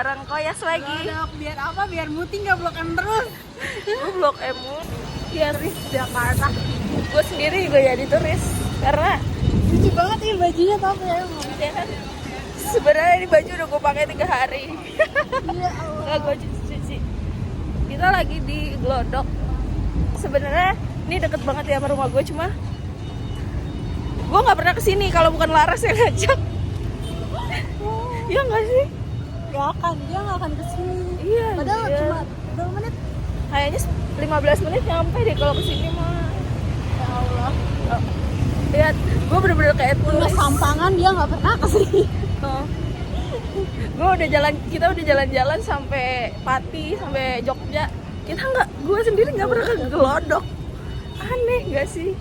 bareng Koyas lagi. Glodok, biar apa? Biar Muti nggak Blok M terus. Gue Blok M. Iya, Turis Jakarta. gue sendiri juga jadi turis karena Lucu banget ya bajunya tapi ya. ya kan sebenarnya ini baju udah gue pakai 3 hari. Iya Nggak gue cuci. Kita lagi di Glodok. Sebenarnya ini deket banget ya sama rumah gue, cuma gue nggak pernah kesini kalau bukan Laras yang ngajak. Iya nggak sih? Gak akan, dia nggak akan kesini. Iya. Padahal iya. cuma berapa menit? Kayaknya 15 menit nyampe deh kalau kesini mah. Ya Allah. Oh. Lihat, gue bener-bener kayak Punya turis. sampangan dia nggak pernah kesini. Oh. Kita udah jalan-jalan sampai Pati, sampai Jogja. Gue sendiri nggak pernah ke Glodok. Aneh nggak sih?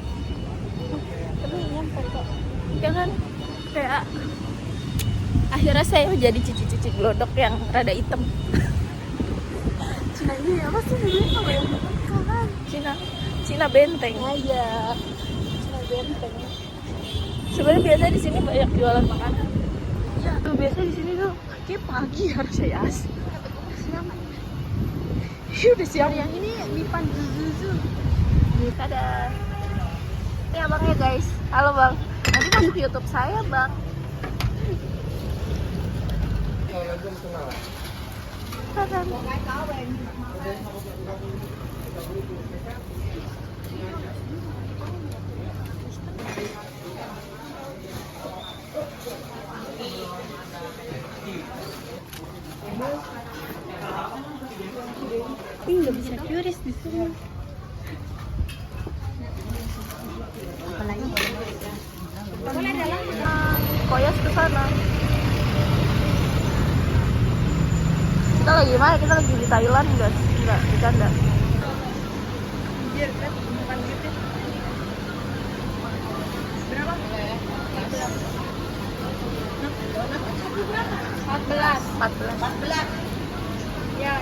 Tapi nyampe kok. Ya kan? Kayak akhirnya saya jadi cici-cici Glodok yang rada hitam. Cina ini apa sih namanya? Apa ya? Kan. Cina benteng. Ah iya. Cina benteng. Sebenarnya biasanya di sini banyak jualan makanan. Iya. Tuh biasa di sini tuh kayak pagi harusnya ya. Siapa? Iya udah siap. Yang ini Mipan Zuzu. Dadah. Ini abangnya guys. Halo bang. Nanti masuk YouTube saya bang. Dadah. Ini nggak bisa turis di sini. Apalagi? Koyas ke sana. Kita lagi mana? Kita lagi di Thailand guys. Enggak, bercanda. Anjir, kan bukan gitu. Berapa? 14. Ya.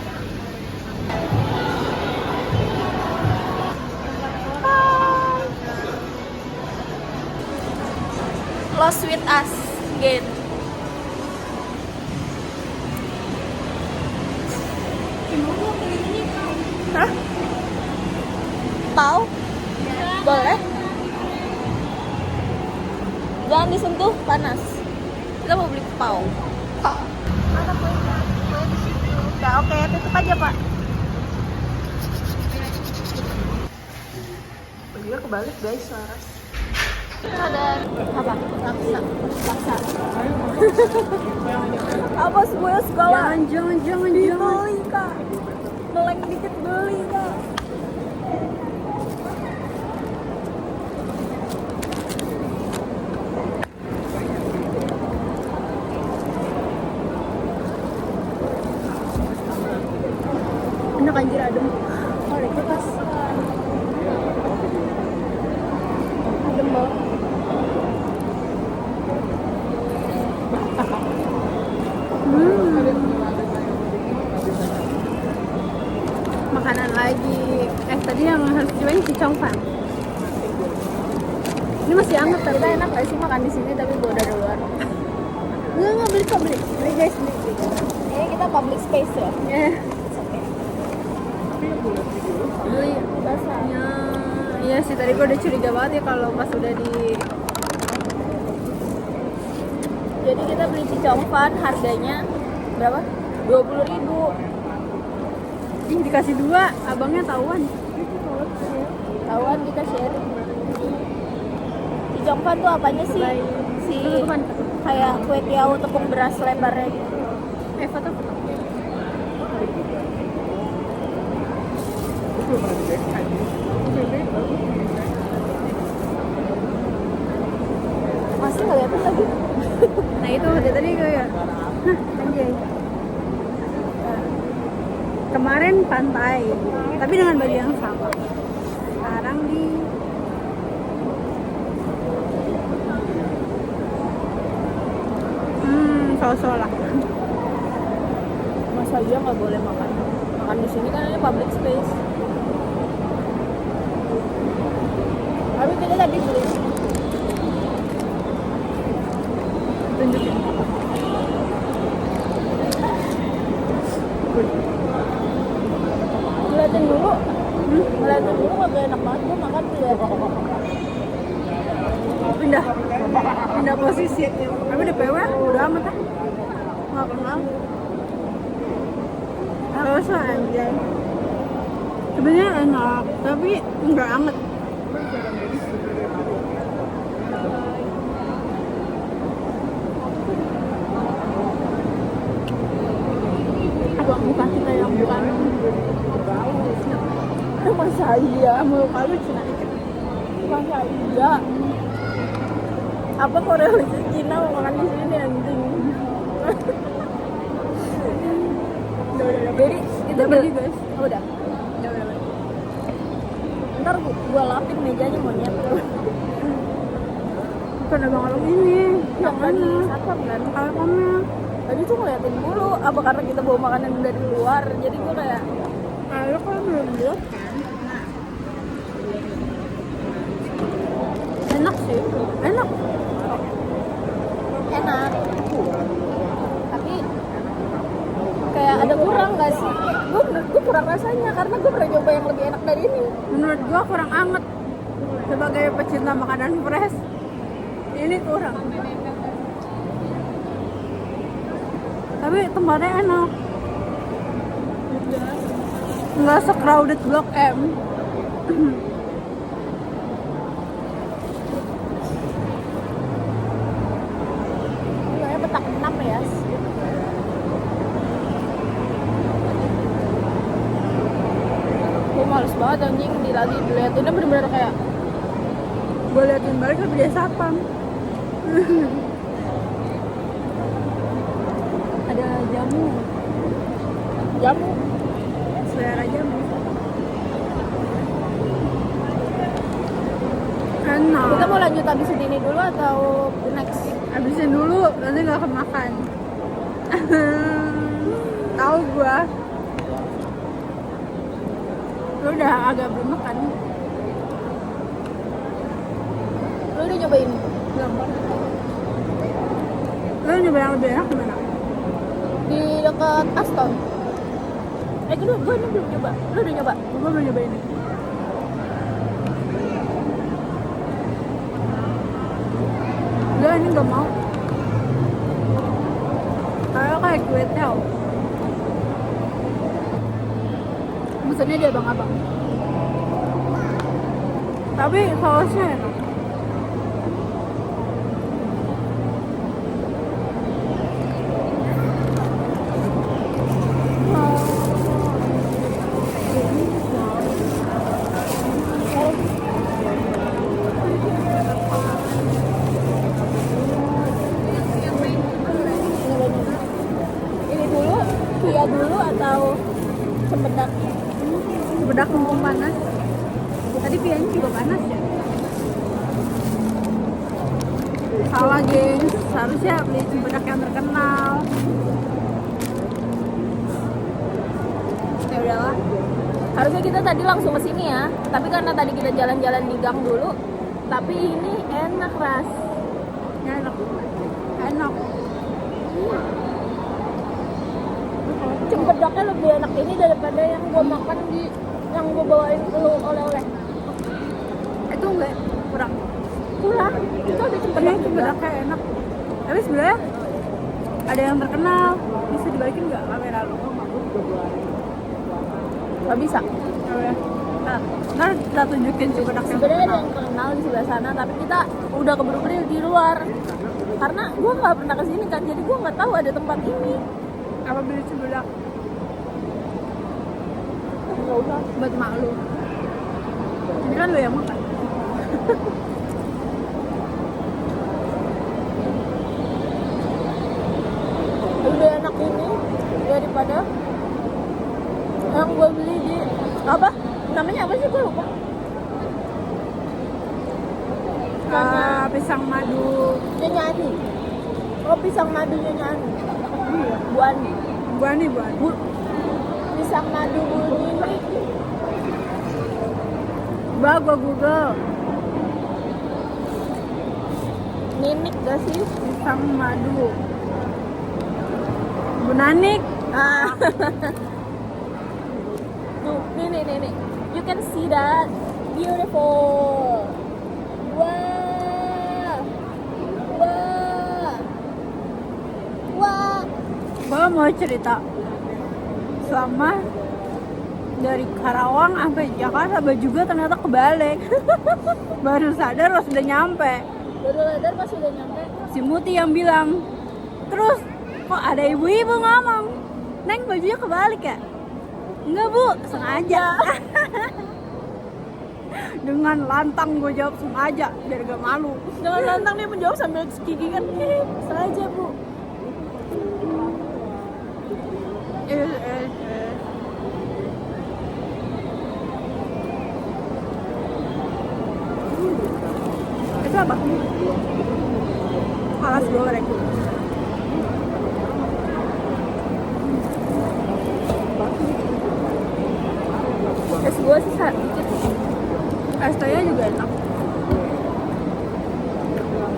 Lost with us again. Hah? Pau? Boleh? Jangan disentuh, panas. Kita mau beli pau. Mana kuenya? Kue di situ. Udah, oke, tutup aja pak. Dia kebalik guys, Laras. Kita ada apa? Laksa. Apa semuanya sekolah? Jangan. Dibeli kak. Meleng dikit beli kak. Enak anjir adem. Oh, ada kulkas. Adem banget. Makanan lagi. Tadi yang harus cobain cicongfan. Ini masih hangat tapi Kita enak gak sih makan di sini tapi bawa dari luar? Enggak beli kok beli. Beli guys, beli. Ini kita public space ya. Beli basahnya. Iya sih, tadi gue udah curiga banget ya kalau pas udah di. Jadi kita beli cicongfan harganya berapa? 20.000. Ih, dikasih 2, abangnya tahuan. Tahuan kita sharing. Cicongfan tuh apanya sih? Si Tutupan. kayak kue tiaw tepung beras lebarnya gitu. Foto. Masih ngeliatin lagi. Nah itu dia tadi kayak, anjay. Kemarin pantai, tapi dengan baju yang sama. Sekarang di sosolah. Masa iya nggak boleh makan di sini kan ini public space. Tapi kita tadi beli. Tunjukin. Ngeliatin dulu kagak enak banget, gue makan tuh ya. Pindah posisi. Tapi DPW udah amat ah. Nggak kenal. Harus anjay. Sebenarnya enak, tapi enggak anget. Abang muka kita yang bukan masa iya muka lu Cina dikit. Masa iya apa Korea versus Cina mau makan di sini anjing. Jadi itu beli guys. Oh, udah. Ntar gua lapin mejanya monyet. Bukan abang-abang ini. Yang mana? satpam kan. Alpamnya. Tadi tuh ngeliatin dulu apa karena kita bawa makanan dari luar jadi gua kayak Ayo kan belum lihat kan. Enak sih. Enak. enak tapi kayak ada kurang nggak sih? Gue kurang rasanya karena gue pernah coba yang lebih enak dari ini. Menurut gua kurang anget. Sebagai pecinta makanan fresh, ini kurang. Tapi tempatnya enak. Nggak se-crowded Blok M. Kayak petak 6 ya. Gue males banget anjing diliatinnya bener-bener kayak Gue liatin balik tapi dia sapam. Ada jamu. jamu. Selera jamu. Enak. Kita mau lanjut habisin ini dulu atau next? Habisin dulu, nanti gak akan makan. Tahu gua. Lu udah agak belum makan. Lu udah nyobain? Belum. Lu nyoba yang lebih enak gimana? Di dekat Aston. Gue ini belum nyoba. Lu udah nyoba? Gua belum nyoba ini. Udah ini gak mau. Kayak kue tel. Pesannya dia abang-abang. Tapi sausnya enak. Ini dulu, Kia dulu atau Cempedak? Bedak mumpung panas. Tadi pianya juga panas ya. Salah gengs, seharusnya beli cempedak yang terkenal. Ya udahlah. Harusnya kita tadi langsung ke sini ya. Tapi karena tadi kita jalan-jalan di gang dulu, tapi ini enak ras. Enak. Enak. Cempedaknya lebih enak ini daripada yang gue makan di yang gue bawain ke lu oleh-oleh. Itu enggak kurang. Kurang. Itu ada cempedak juga. Cempedaknya enak. Tapi sebenarnya ada yang terkenal. Bisa dibalikin nggak kamera lu? Gak bisa. Nah, ntar kita tunjukin cempedak yang Sebenarnya ada terkenal. yang terkenal di sebelah sana, tapi kita udah keburu-buru di luar. Karena gue nggak pernah kesini kan, jadi gue nggak tahu ada tempat ini. Apa beli cempedak Nggak usah. buat mak lu? Ini kan lu yang makan. Lebih enak ini daripada yang gue beli di apa? Namanya apa sih gue lupa. Pisang madu. Nyanyi. Oh pisang madu nyanyi. Buani. Buani. Pisang madu Buani. Gua Google. Ninik gak sih? Pisang madu. Bunanik. Ah. Tuh, nih. Yuk can see that. Beautiful. Wah. Wah. Wah. Gue mau cerita selama dari Karawang sampai Jakarta baju gue ternyata kebalik. Baru sadar pas udah nyampe. Baru sadar pas udah nyampe. Si Muti yang bilang, terus kok ada ibu-ibu ngomong, Neng bajunya kebalik ya? Enggak bu, sengaja. Dengan lantang gue jawab sengaja biar gak malu. Dengan lantang dia menjawab sambil gigi kan, sengaja bu. Itu apa? Alas goreng. Es gue sisa dikit. Es tehnya juga enak.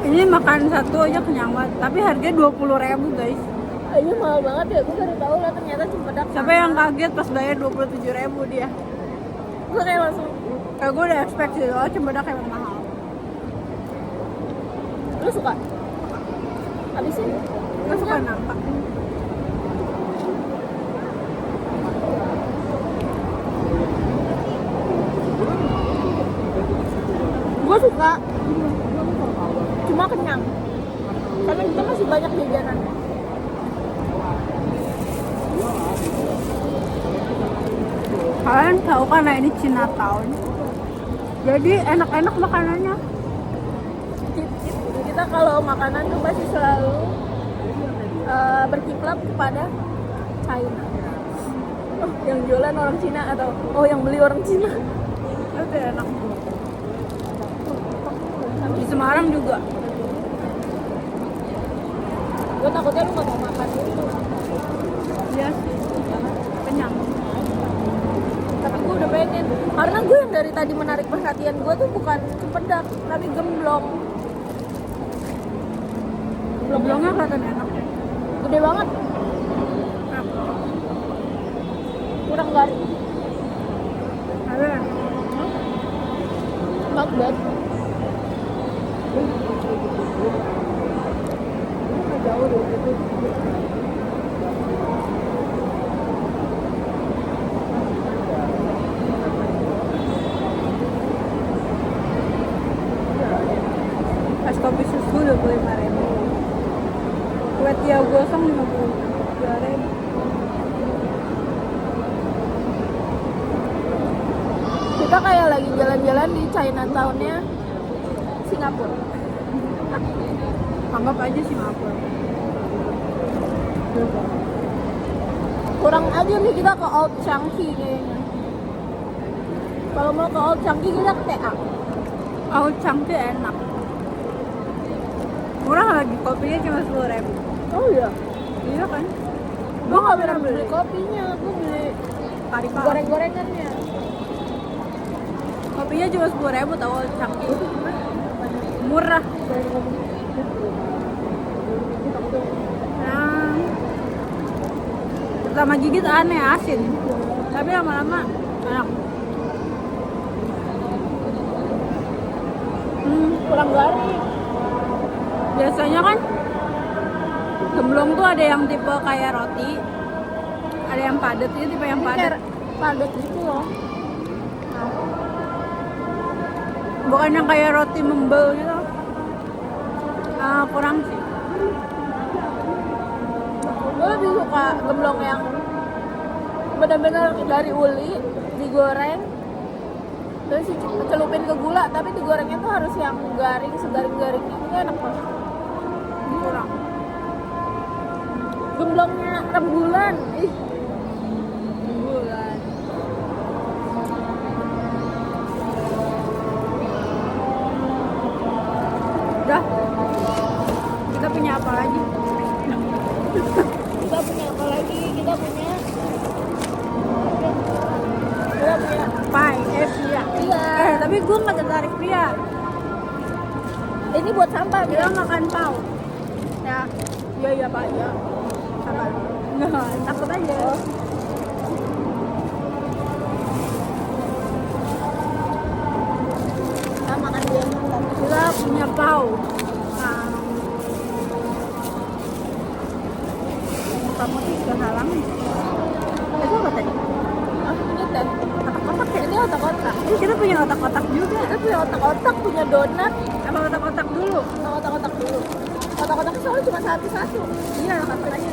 Ini makan satu aja kenyang banget, tapi harganya 20.000 guys. Ayo mahal banget ya, gue baru tahu lah ternyata Cempedak. Siapa yang kaget pas bayar 27.000 dia? Gue kayak langsung, Gue udah expect sih, soalnya Cempedak emang mahal. lu suka? Habisin? Gue suka nampak. Gue suka, cuma kenyang karena kita masih banyak jajanan. Kalian tahu kan nah ini Chinatown, jadi enak-enak makanannya. Kita kalau makanan tuh pasti selalu berkiblat kepada China. Oh, yang jualan orang Cina atau yang beli orang Cina. Itu enak. Di Semarang juga. Gue takutnya lu gak mau makan itu. Iya sih, kenyang. Tapi gue udah pengen, karena gue yang dari tadi menarik perhatian gue tuh bukan Cempedak, tapi gemblong. Gemblongnya kelihatan enak. Gede banget. Kurang garing. Ada. Not bad. Jauh deh itu. Es kopi susu 25.000. Kue tiaw gosong 52.000. Kita kayak lagi jalan-jalan di Chinatown-nya Singapura. Anggap aja Singapura. Kurang aja nih kita ke Old Changki kayaknya. Kalau mau ke Old Changki kita ke TA. Old Changki enak. Murah lagi, kopinya cuma 10.000. Oh iya. Iya kan? Gue gak pernah beli kopinya, gue beli Pari-pari. goreng-gorengannya. Kopinya cuma 10.000 tau Old Changki. Murah. Nah, pertama gigit aneh, asin. Tapi lama-lama enak. Kurang garing. Biasanya kan gemblong tuh ada yang tipe kayak roti, ada yang padat, itu tipe yang padat. Padat gitu loh. Bukan yang kayak roti membel gitu. Kurang sih. Gue lebih suka gemblong yang benar-benar dari uli digoreng terus celupin ke gula, tapi digorengnya tuh harus yang garing, segaring-garingnya itu enak banget. Kurang. Gemblongnya rembulan, ih Bulan. Udah. Kita punya apa lagi? kita punya apa lagi? Kita punya Pai, Pria. iya. Tapi gue nggak tertarik Pria. Ini buat sampah Kita bilang. makan pau. Ya. Iya Pak ya. Sabar. Nggak, takut aja. tahu. Kamu tuh kehalang. Itu apa tadi? Ah, ini teh. Otak-otak ya? Ini otak-otak. Ini kita punya otak-otak juga. Kita punya otak-otak, punya donat. Apa otak-otak dulu? Otak-otak dulu. Otak-otak soalnya cuma satu-satu. Iya, katanya.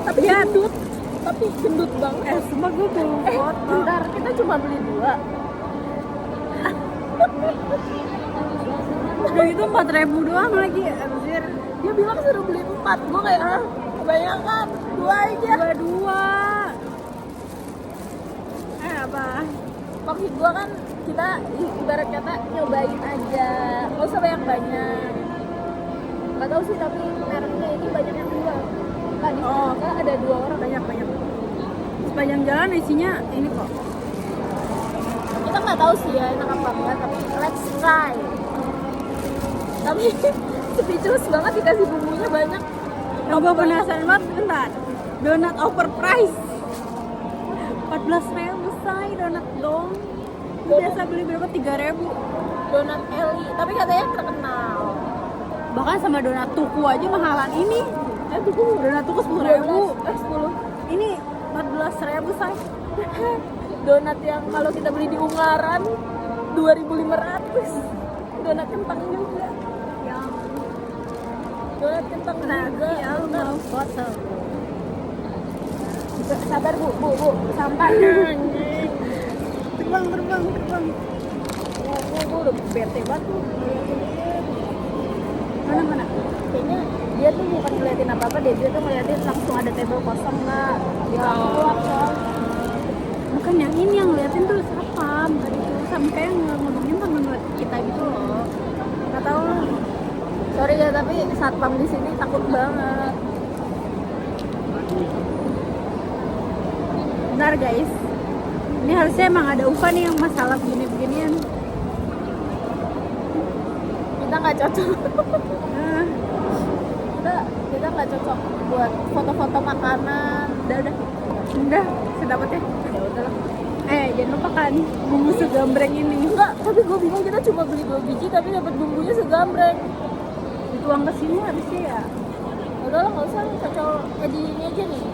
Tapi Iya. gendut. Tapi gendut banget. Semua gue belum foto. Bentar, kita cuma beli 2. Udah itu 4.000 doang lagi, anjir. Dia bilang suruh beli 4. Gue kayak, kebanyakan 2 aja. Dua. Apa? Maksud gue kan kita ibarat kata nyobain aja, nggak usah banyak-banyak. Nggak tahu sih, tapi mereknya ini banyak yang jual. Tadi ada 2 orang. Banyak. Sepanjang jalan isinya ini kok. Kita nggak tahu sih ya enak apa enggak, tapi let's try. Tapi speechless banget, dikasih bumbunya banyak. Yang gue penasaran banget, bentar. Donat overprice. 14.000 say donat dong. Biasa beli berapa? 3.000. Donat Eli, tapi katanya terkenal. Bahkan sama donat tuku aja mahalan ini. Tuku Donat tuku 10.000. 10. Ini 14.000 say. Donat yang kalau kita beli di Ungaran 2.500. Donat kentang juga. Yang Donat kentang juga. ya mau foto. Sabar bu, sampai. Terbang. Gue udah bete banget tuh. Mana? Kayaknya dia tuh bukan ngeliatin apa-apa deh, dia tuh ngeliatin langsung ada table kosong nggak. Dia langsung keluar soalnya. Bukan yang ini yang ngeliatin tuh satpam. Tadi tuh sampai ngomongin temen kita gitu loh. Nggak tahu lah. Sorry ya, tapi satpam di sini takut banget. Bentar guys, ini harusnya emang ada Ufa nih yang masalah begini-beginian. Kita nggak cocok. Nah, kita nggak cocok buat foto-foto makanan. udah sedapatnya. Ya udahlah. Jangan lupa kan bumbu segambreng ini. Enggak, tapi gue bingung, kita cuma beli 2 biji tapi dapat bumbunya segambreng. Dituang ke sini habisnya ya. Udahlah, nggak usah, cocok di ini aja nih.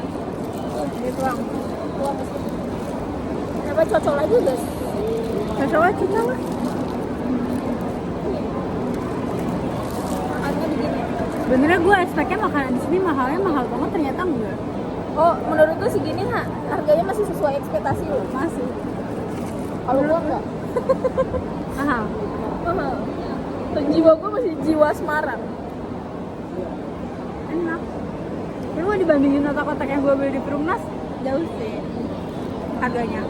Dituang. Tuang ke sini. Coba cocok lagi guys. Cocok lah. Makannya begini. Sebenarnya gue expect-nya makanan di sini mahalnya mahal banget, ternyata enggak. Oh, menurut lu segini harganya masih sesuai ekspektasi lu? Masih Kalau gua enggak. mahal. Mahal. Jiwa gua masih jiwa Semarang. Enak. Tapi mau dibandingin otak-otak yang gue beli di Perumnas, jauh sih harganya.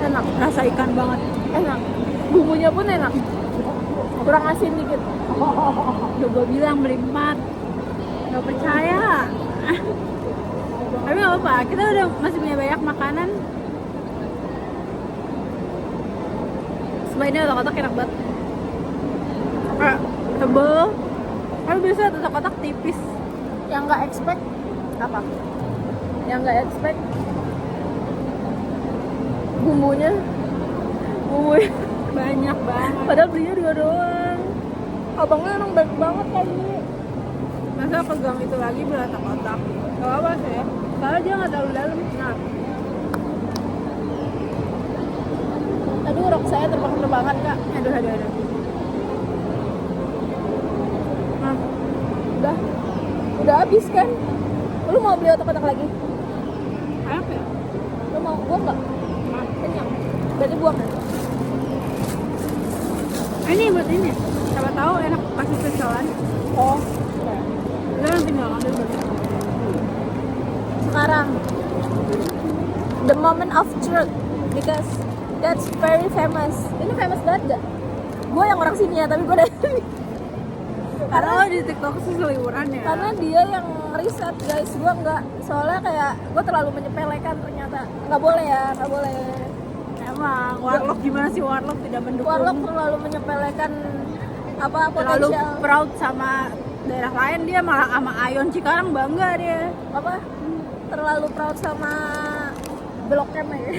Enak, rasa ikan banget. Enak. Bumbunya pun enak. Kurang asin dikit. Udah gue bilang beli 4, gak percaya. Tapi gak apa-apa, kita udah masih punya banyak makanan. Sebab ini otak-otak enak banget. Kayak tebel. Kan biasa otak-otak tipis. Yang nggak expect apa? Yang nggak expect bumbunya Banyak banget. padahal belinya 2 doang. Abangnya emang baik banget kali. Masa pegang itu lagi berotak-otak. Gak apa sih ya. Soalnya dia gak terlalu dalam. Nah, Aduh, rok saya terbang-terbangan kak. aduh. Nah, Udah habis kan? Lu mau beli otak-otak lagi? enak ya? Lu mau? Gua enggak. Kenyang. Berarti buang kan? Ini buat ini. Siapa tahu enak kasih spesialan. Oh. Lo nanti nggak ngambil berarti. Sekarang the moment of truth, because that's very famous. Ini famous banget gak? Gue yang orang sini ya, tapi gue dari Karena lo di TikTok seseliweran ya. karena dia yang riset guys, gue enggak. Soalnya kayak gue terlalu menyepelekan ternyata. Nggak boleh ya, nggak boleh. Emang Warlock gimana sih, Warlock tidak mendukung. Warlock terlalu menyepelekan apa terlalu potensial. proud sama daerah lain dia malah sama Ayon Cikarang bangga dia. Apa? Terlalu proud sama Blok M ya.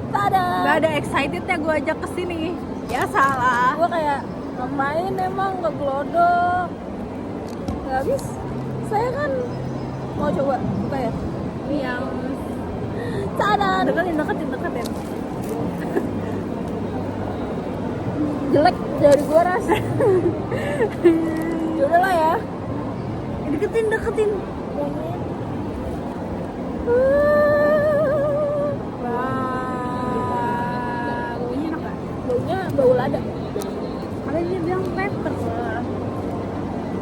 Tada. Gak ada excitednya gue ajak ke sini. Ya salah. Gue kayak ngapain emang ke Glodok? Gak habis. Saya kan mau coba buka ya. Yang Tada. deketin. Jelek dari gue rasa. Ya udahlah ya. Deketin. Wah, baunya enak gak? Baunya bau lada. Ada dia bilang pepper.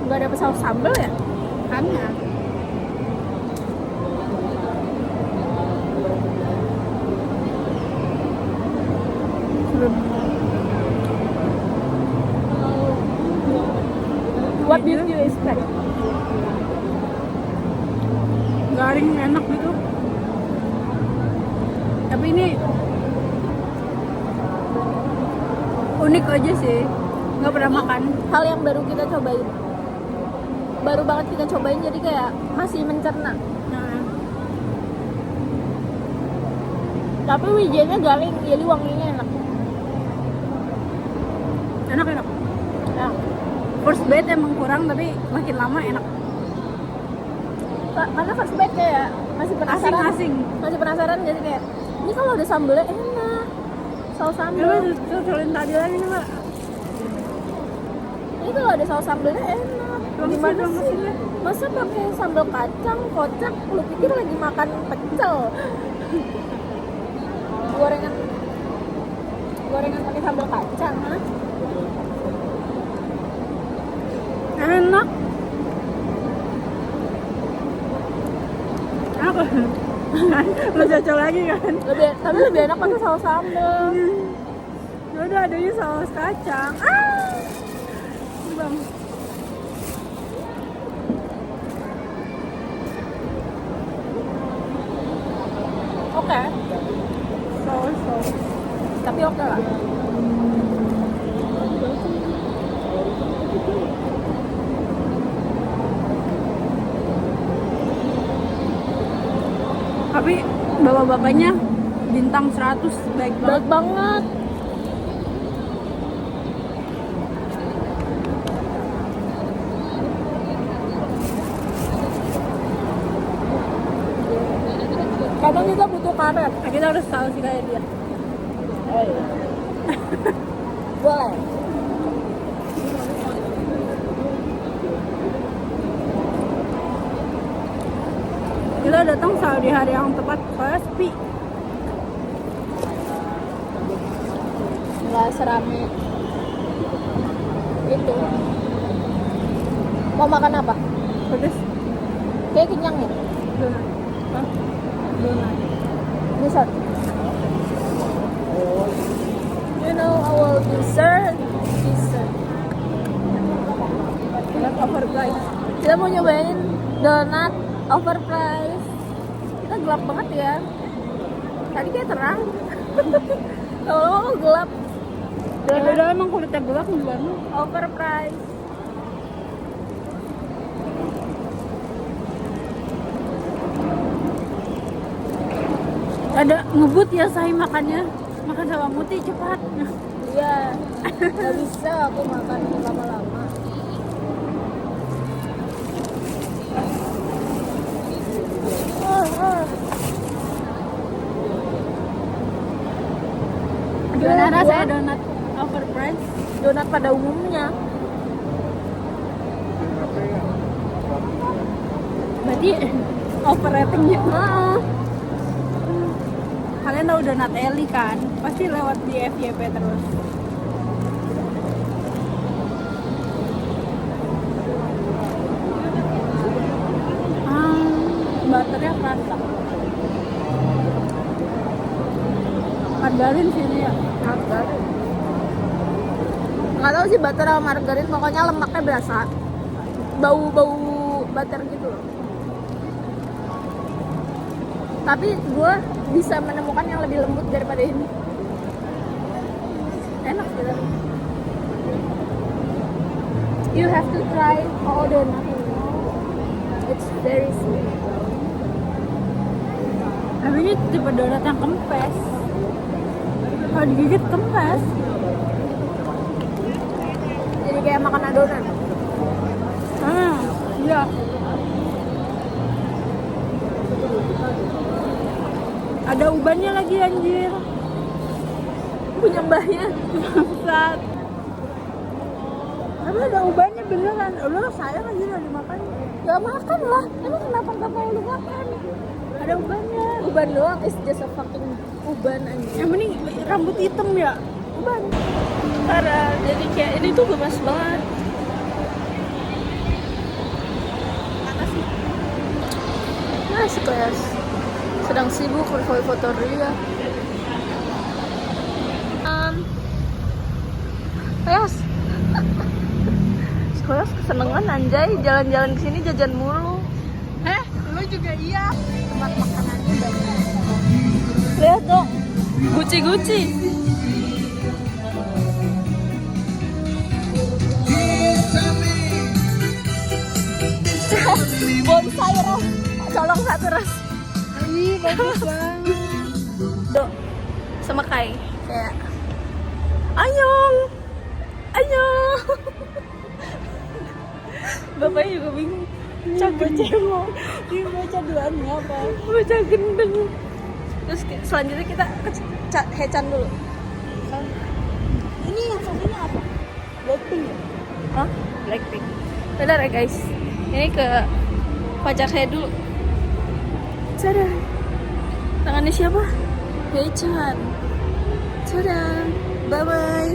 Nggak ada saus sambal ya? Hanya. What did you expect? Garing enak gitu. Tapi ini unik aja sih. Nggak pernah makan. Hal yang baru kita cobain. Baru banget kita cobain, jadi kayak masih mencerna. Nah, Tapi wijennya garing, jadi wanginya enak. enak. Nah, First bite emang kurang tapi makin lama enak. karena first bite kayak masih penasaran. Asing-asing. Masih penasaran, jadi kayak ini kalau ada sambelnya enak. Saus sambel. Coba cocolin tadi lagi nih, Mbak. Ini kalau ada saus sambelnya enak. Gimana Dong, sih? mesinnya. Masa pakai sambal kacang, kocak, lu pikir lagi makan pecel? Gorengan pakai sambal kacang, ha? Enak. Apa? Lo cocol lagi kan? Tapi lebih enak pakai saus sambal. Udah adanya saus kacang. Bang. Oke, Saus. tapi oke lah. Tapi bapak-bapaknya bintang 100, baik banget. Baik banget. Kadang kita butuh karet. Nah, kita harus tahu sih kayak dia. Boleh. Kita datang selalu di hari yang tepat, soalnya sepi. Nggak serame itu. Mau makan apa? Pedes. Kayak kenyang ya? Donat. Hah? Donat. Dessert. You know our dessert. Donat overpriced. Kita mau nyobain donat overpriced. Kita gelap banget ya. Tadi kayak terang. Lama-lama kok gelap. Beda-beda emang kulitnya gelap gimana? Overpriced. Ada ngebut ya saya makannya. Makan sama Muti cepat. Iya. Gak bisa aku makan lama-lama. Gimana Gua- rasanya donat overpriced? Donat pada umumnya. Berarti overratingnya. Heeh. Kalian tahu donat Eli kan? Pasti lewat di FYP terus. Butternya kerasa. Margarin sih ini ya. Margarin. Nggak tahu sih butter sama margarin, pokoknya lemaknya berasa. Bau-bau butter gitu loh. Tapi gue bisa menemukan yang lebih lembut daripada ini. Enak gitu. You have to try all the nothing. It's very sweet. Tapi ini tipe donat yang kempes. Kalau digigit kempes. Jadi kayak makan adonan. Iya. Ada ubannya lagi anjir. Punya mbahnya. Bangsat. Tapi ada ubannya beneran. Udah sayang aja udah dimakan. Gak makan lah. Emang kenapa gak mau lu makan? Ada ubannya. Uban doang is just a fucking uban anjing. Yang penting rambut hitam ya. Uban. Parah. Jadi kayak ini tuh gemas banget. Nah, kayak sedang sibuk foto Ria. Yes. Sekolah kesenengan anjay, jalan-jalan ke sini jajan mulu. Lu juga iya. Tempat makanannya banyak. Lihat dong, Gucci. Bonsai ras, colong satu ras. Ih, bagus banget. Dok, sama Kai kayak Anyong. Bapaknya juga bingung. Baca cemong. Ini baca duanya apa? Baca gendeng. Terus selanjutnya kita ke Hechan dulu. Ini yang satunya apa? Blackpink ya? Hah? Blackpink. Bentar ya guys. Ini ke pajak saya dulu. Tada. Tangannya siapa? Hechan. Tada. Bye bye.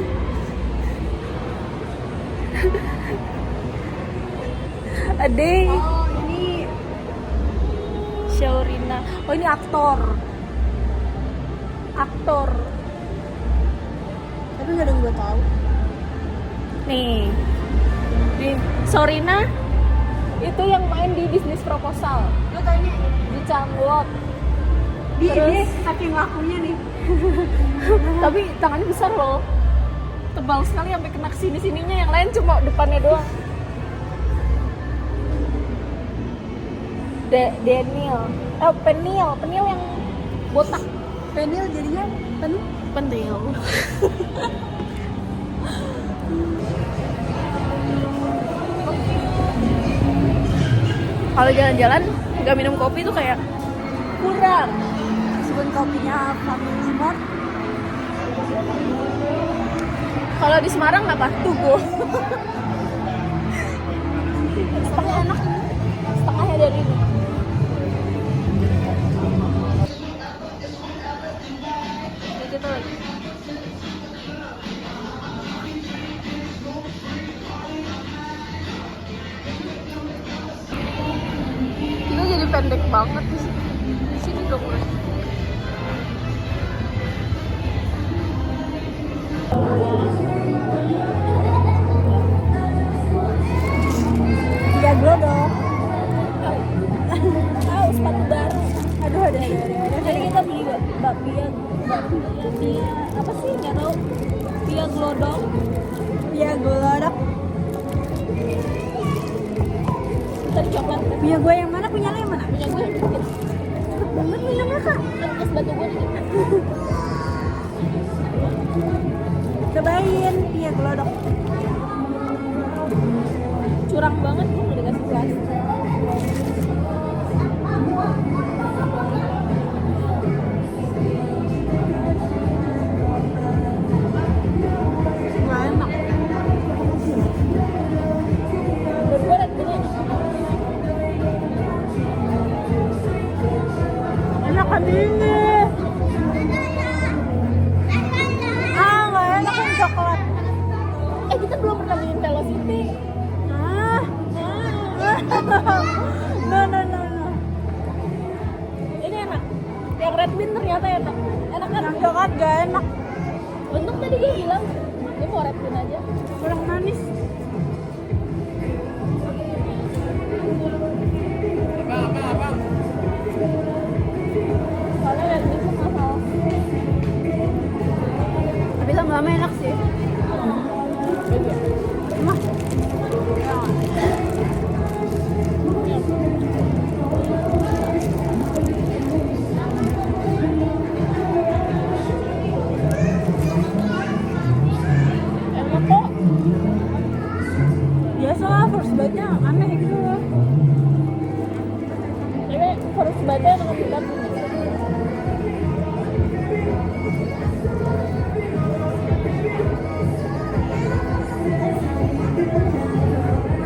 Ade. Oh, ini Syaurina. Oh, ini aktor. tapi nggak ada yang gue tahu. Nih. Di Syaurina itu yang main di Bisnis Proposal. Lo tanya Di Changlot. dia Terus- saking lakunya nih. Tapi tangannya besar loh. Tebal sekali sampai kena sini-sininya, yang lain cuma depannya doang. Daniel. Penil yang botak. Penil jadinya Penil. Kalau jalan-jalan nggak minum kopi tuh kayak kurang. meskipun kopinya Family Mart. Kalau di Semarang apa? Tugu. Setengah enak ini. Setengahnya dari ini. Dikit lagi. Kita jadi pendek banget di sini. Di sini dong. Dia glodok. Sepatu baru. Aduh ada. Jadi kita beli bakpia apa sih, nggak tahu, pia glodok. Dia glodok. Kita coklat. Punya gue yang mana? Punya lo yang mana? Punya gue dikit Banget minumnya kak. es batu gue dikit. Cobain dia glodok. Curang banget gue udah dikasih gelas. Gak enak. Berdua dan gini. Enak kan ini. Gak enak kan coklat. Kita belum pernah bikin velocity. Ah, first bite-nya aneh gitu loh. Tapi harus baca yang ngebudak ini.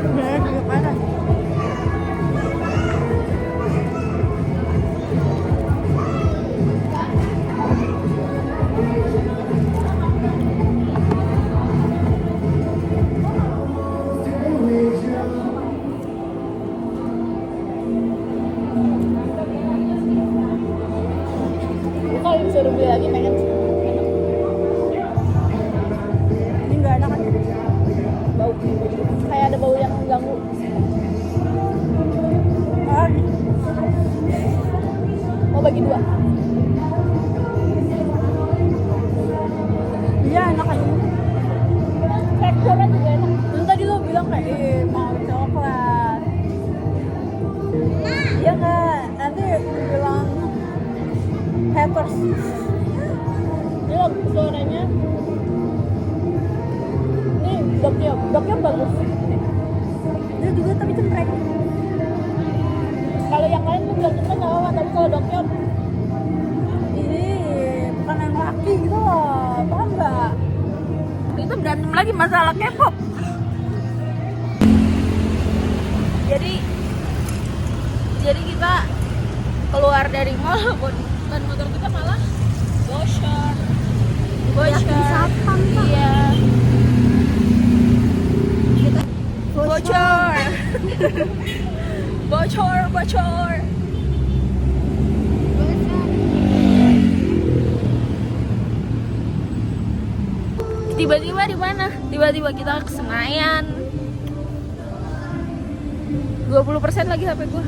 Bener juga parah. Gue kalau disuruh beli lagi pengen sih. Ini nggak enak kan? Bau. Kayak ada bau yang mengganggu. Ah, Mau bagi 2. iya enak aja. Teksturnya juga enak. Terus tadi lo bilang kayak mau coklat. Iya kak, nanti bilang haters. Ini loh suaranya. Ini doknya bagus. Dia juga tapi cempreng. Kalau yang lain tuh bilang cempreng nggak apa-apa, tapi kalau doknya Ini bukan yang laki gitu loh, paham nggak? kita berantem lagi masalah K-pop. Jadi kita keluar dari mall dan motor kita malah bocor. Satpam, Pak. Iya. Bocor. Bocor. Tiba-tiba di mana? Tiba-tiba kita ke Senayan. 20% lagi HP gua.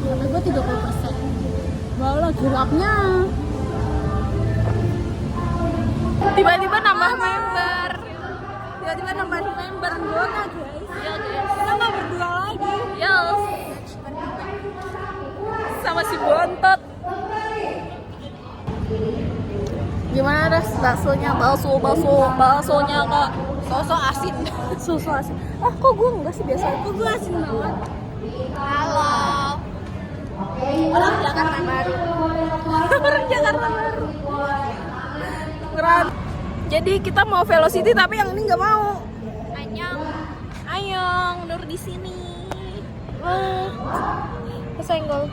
Karena gue 30%. Malah gelapnya. Tiba-tiba nambah member. Tiba-tiba nambahin member Bona guys. Ya guys. Kita nggak berdua lagi. Yes. Sama si Bontot. Gimana ras baksonya? Baksonya kak. Sosok asin. Susu asin. Ah kok gue enggak sih biasa? Kok gue asin banget? Halo. Orang Jakarta Baru. Orang Jakarta Baru. Keren. Jadi kita mau Velocity tapi yang ini nggak mau. Anyong, Nur di sini. Kesenggol.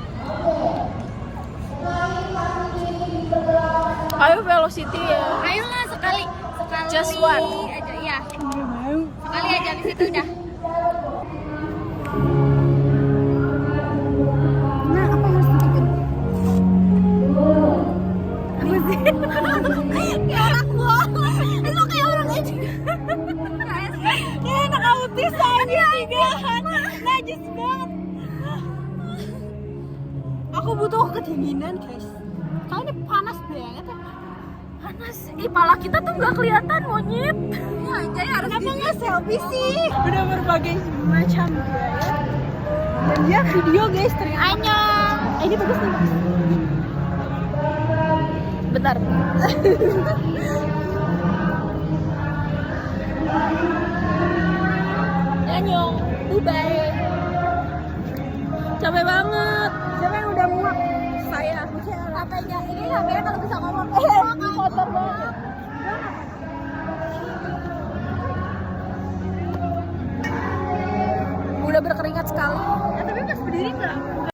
Ayo Velocity ya. Ayolah sekali Just one. aja ya. Nggak mau. Sekali aja di situ udah. Nah, apa yang harus ditutupin? Apa sih? Kayak anak gua. Lu kayak orang aja. Kayak anak autis aja tigaan. Najis banget. Aku butuh kedinginan guys. Kali ini panas banget ya. Panas. Ih, pala kita tuh nggak kelihatan monyet. Ya, jadi harus kenapa nggak selfie sih? Udah berbagai macam gaya. Dan dia video guys ternyata. Anyong. Ini bagus nih. Bentar. Anyong, bye. Capek banget. Siapa yang udah muak? Saya. Apa ini? Ini HP kalau bisa ngomong. Kotor banget.